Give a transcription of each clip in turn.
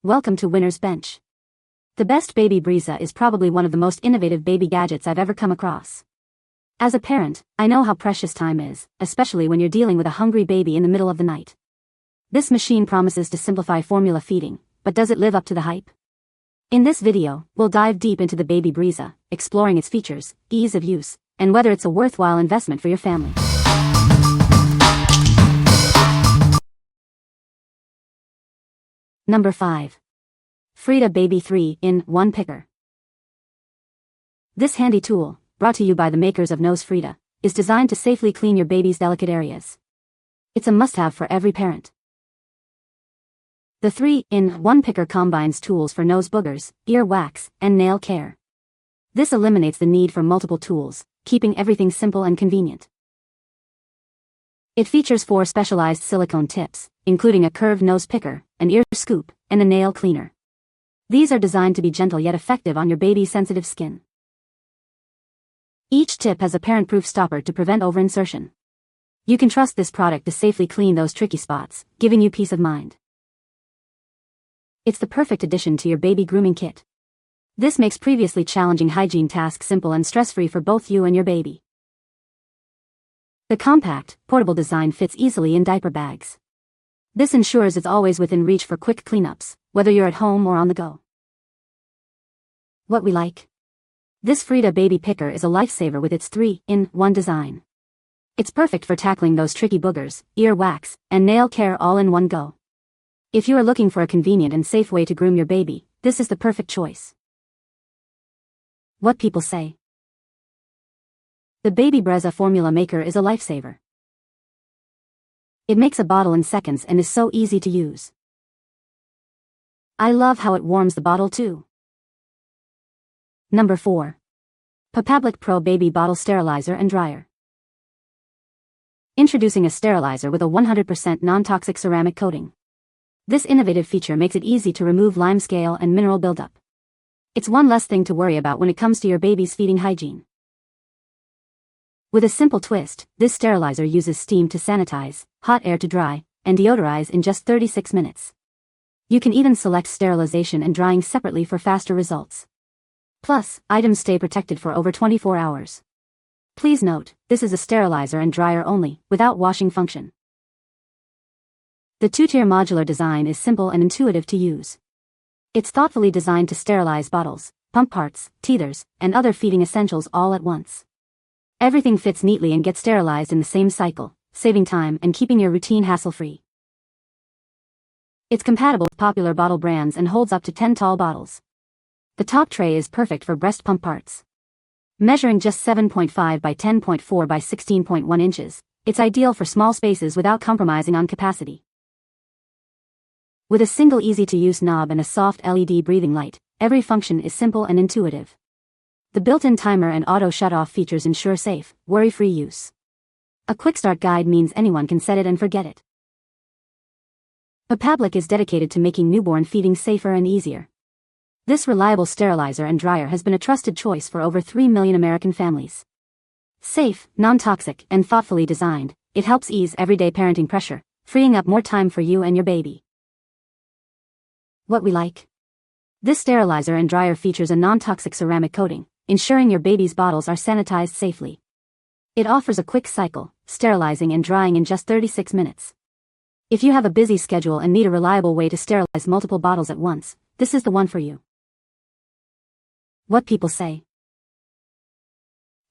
Welcome to Winner's Bench. The best Baby Breeza is probably one of the most innovative baby gadgets I've ever come across. As a parent, I know how precious time is, especially when you're dealing with a hungry baby in the middle of the night. This machine promises to simplify formula feeding, but does it live up to the hype? In this video, we'll dive deep into the Baby Breeza, exploring its features, ease of use, and whether it's a worthwhile investment for your family. Number 5. Frida Baby 3-in-1 Picker. This handy tool, brought to you by the makers of Frida, is designed to safely clean your baby's delicate areas. It's a must-have for every parent. The 3-in-1 picker combines tools for nose boogers, ear wax, and nail care. This eliminates the need for multiple tools, keeping everything simple and convenient. It features 4 specialized silicone tips, including a curved nose picker, an ear scoop, and a nail cleaner. These are designed to be gentle yet effective on your baby's sensitive skin. Each tip has a parent-proof stopper to prevent over-insertion. You can trust this product to safely clean those tricky spots, giving you peace of mind. It's the perfect addition to your baby grooming kit. This makes previously challenging hygiene tasks simple and stress-free for both you and your baby. The compact, portable design fits easily in diaper bags. This ensures it's always within reach for quick cleanups, whether you're at home or on the go. What we like? This Frida Baby Picker is a lifesaver with its 3-in-1 design. It's perfect for tackling those tricky boogers, ear wax, and nail care all in one go. If you are looking for a convenient and safe way to groom your baby, this is the perfect choice. What people say. The Baby Breeza formula maker is a lifesaver. It makes a bottle in seconds and is so easy to use. I love how it warms the bottle too. Number 4. Papablic Pro Baby Bottle Sterilizer and Dryer. Introducing a sterilizer with a 100% non-toxic ceramic coating. This innovative feature makes it easy to remove limescale and mineral buildup. It's one less thing to worry about when it comes to your baby's feeding hygiene. With a simple twist, this sterilizer uses steam to sanitize, hot air to dry, and deodorize in just 36 minutes. You can even select sterilization and drying separately for faster results. Plus, items stay protected for over 24 hours. Please note, this is a sterilizer and dryer only, without washing function. The 2-tier modular design is simple and intuitive to use. It's thoughtfully designed to sterilize bottles, pump parts, teethers, and other feeding essentials all at once. Everything fits neatly and gets sterilized in the same cycle, saving time and keeping your routine hassle-free. It's compatible with popular bottle brands and holds up to 10 tall bottles. The top tray is perfect for breast pump parts. Measuring just 7.5 by 10.4 by 16.1 inches, it's ideal for small spaces without compromising on capacity. With a single easy-to-use knob and a soft LED breathing light, every function is simple and intuitive. The built-in timer and auto shut-off features ensure safe, worry-free use. A quick start guide means anyone can set it and forget it. Papablic is dedicated to making newborn feeding safer and easier. This reliable sterilizer and dryer has been a trusted choice for over 3 million American families. Safe, non-toxic, and thoughtfully designed, it helps ease everyday parenting pressure, freeing up more time for you and your baby. What we like? This sterilizer and dryer features a non-toxic ceramic coating, ensuring your baby's bottles are sanitized safely. It offers a quick cycle, sterilizing and drying in just 36 minutes. If you have a busy schedule and need a reliable way to sterilize multiple bottles at once, this is the one for you. What people say.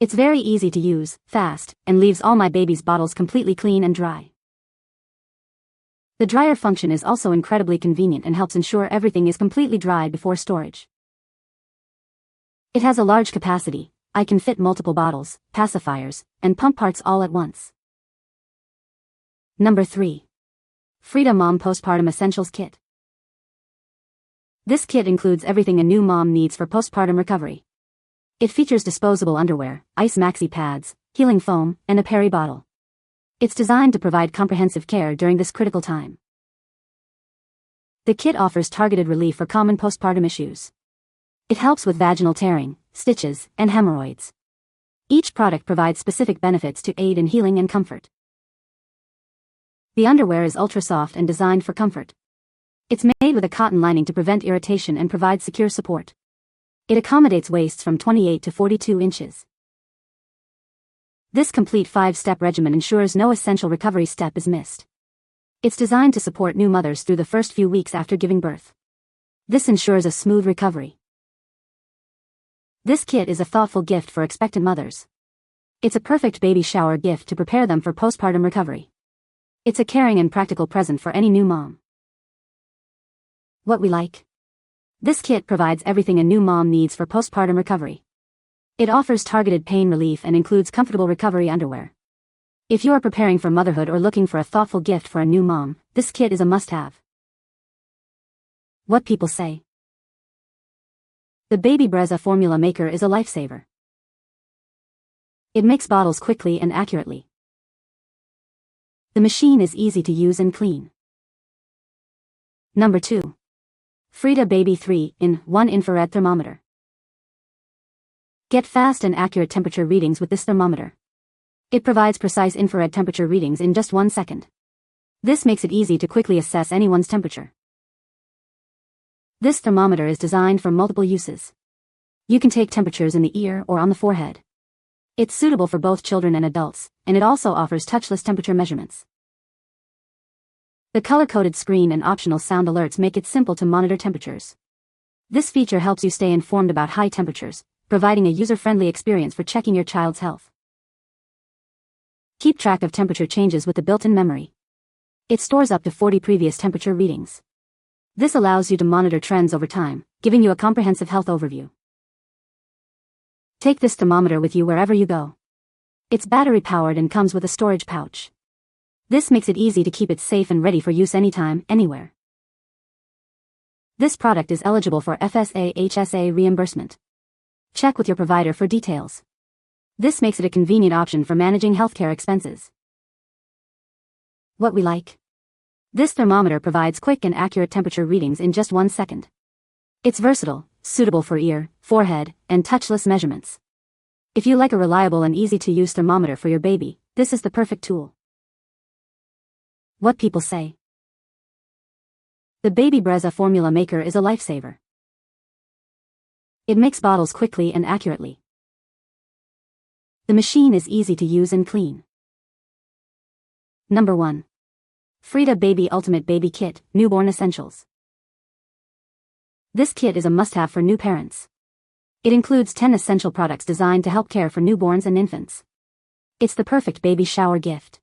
It's very easy to use, fast, and leaves all my baby's bottles completely clean and dry. The dryer function is also incredibly convenient and helps ensure everything is completely dried before storage. It has a large capacity. I can fit multiple bottles, pacifiers, and pump parts all at once. Number 3. Frida Mom Postpartum Essentials Kit. This kit includes everything a new mom needs for postpartum recovery. It features disposable underwear, ice maxi pads, healing foam, and a peri bottle. It's designed to provide comprehensive care during this critical time. The kit offers targeted relief for common postpartum issues. It helps with vaginal tearing, stitches, and hemorrhoids. Each product provides specific benefits to aid in healing and comfort. The underwear is ultra soft and designed for comfort. It's made with a cotton lining to prevent irritation and provide secure support. It accommodates waists from 28 to 42 inches. This complete 5-step regimen ensures no essential recovery step is missed. It's designed to support new mothers through the first few weeks after giving birth. This ensures a smooth recovery. This kit is a thoughtful gift for expectant mothers. It's a perfect baby shower gift to prepare them for postpartum recovery. It's a caring and practical present for any new mom. What we like. This kit provides everything a new mom needs for postpartum recovery. It offers targeted pain relief and includes comfortable recovery underwear. If you are preparing for motherhood or looking for a thoughtful gift for a new mom, this kit is a must-have. What people say. The Baby Breeza formula maker is a lifesaver. It makes bottles quickly and accurately. The machine is easy to use and clean. Number 2. Frida Baby 3-in-1 Infrared Thermometer. Get fast and accurate temperature readings with this thermometer. It provides precise infrared temperature readings in just 1 second. This makes it easy to quickly assess anyone's temperature. This thermometer is designed for multiple uses. You can take temperatures in the ear or on the forehead. It's suitable for both children and adults, and it also offers touchless temperature measurements. The color-coded screen and optional sound alerts make it simple to monitor temperatures. This feature helps you stay informed about high temperatures, providing a user-friendly experience for checking your child's health. Keep track of temperature changes with the built-in memory. It stores up to 40 previous temperature readings. This allows you to monitor trends over time, giving you a comprehensive health overview. Take this thermometer with you wherever you go. It's battery-powered and comes with a storage pouch. This makes it easy to keep it safe and ready for use anytime, anywhere. This product is eligible for FSA/HSA reimbursement. Check with your provider for details. This makes it a convenient option for managing healthcare expenses. What we like. This thermometer provides quick and accurate temperature readings in just 1 second. It's versatile, suitable for ear, forehead, and touchless measurements. If you like a reliable and easy-to-use thermometer for your baby, this is the perfect tool. What people say. The Baby Breeza formula maker is a lifesaver. It makes bottles quickly and accurately. The machine is easy to use and clean. Number 1. Frida Baby Ultimate Baby Kit, Newborn Essentials. This kit is a must-have for new parents. It includes 10 essential products designed to help care for newborns and infants. It's the perfect baby shower gift.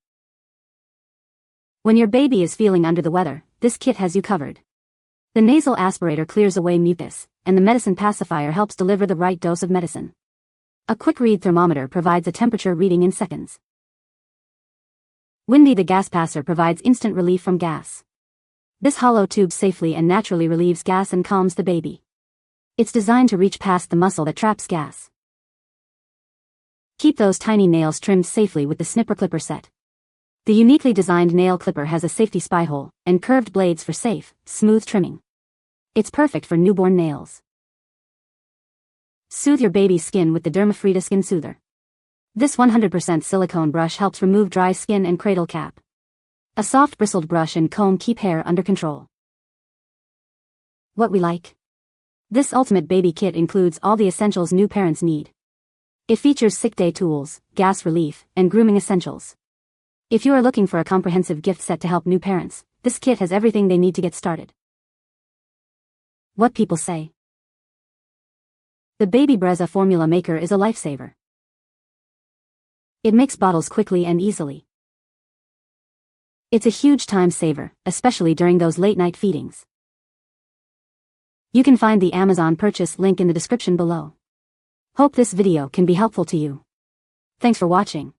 When your baby is feeling under the weather, this kit has you covered. The nasal aspirator clears away mucus, and the medicine pacifier helps deliver the right dose of medicine. A quick-read thermometer provides a temperature reading in seconds. Windy the gas passer provides instant relief from gas. This hollow tube safely and naturally relieves gas and calms the baby. It's designed to reach past the muscle that traps gas. Keep those tiny nails trimmed safely with the snipper clipper set. The uniquely designed nail clipper has a safety spy hole and curved blades for safe, smooth trimming. It's perfect for newborn nails. Soothe your baby's skin with the Frida Skin Soother. This 100% silicone brush helps remove dry skin and cradle cap. A soft bristled brush and comb keep hair under control. What we like. This ultimate baby kit includes all the essentials new parents need. It features sick day tools, gas relief, and grooming essentials. If you are looking for a comprehensive gift set to help new parents, this kit has everything they need to get started. What people say. The Baby Breeza formula maker is a lifesaver. It makes bottles quickly and easily. It's a huge time saver, especially during those late-night feedings. You can find the Amazon purchase link in the description below. Hope this video can be helpful to you. Thanks for watching.